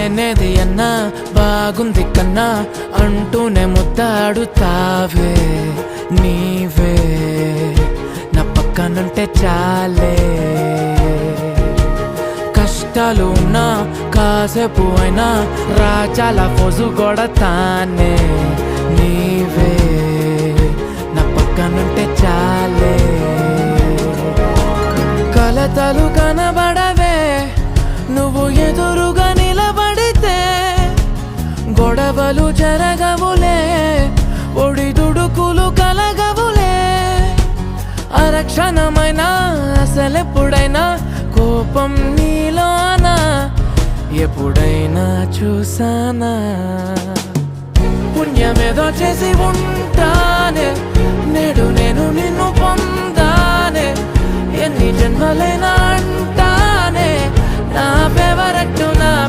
లేనేది అన్నా బాగుంది కన్నా అంటూనే ముద్దాడుతావే నీవే నా పక్కనుంటే చాలే కష్టాలు ఉన్నా కాసేపు అయినా రాజాల ఫోజు కొడతానే నీవే నా పక్కనుంటే చాలే కలతలు కనబడవే నువ్వు ఎదురుగా నిలబడితే గొడవలు జరగవులే ఒడిదుడుకులు కలగవులే అరక్షణమైనా అసలెప్పుడైనా కోపం నీలోనా ఎప్పుడైనా చూసానా పుణ్యమేదో చేసి ఉంటానే నేడు నేను నిన్ను పొందానే ఎన్ని జన్మలైనా అంటానే నా ఫేవరెట్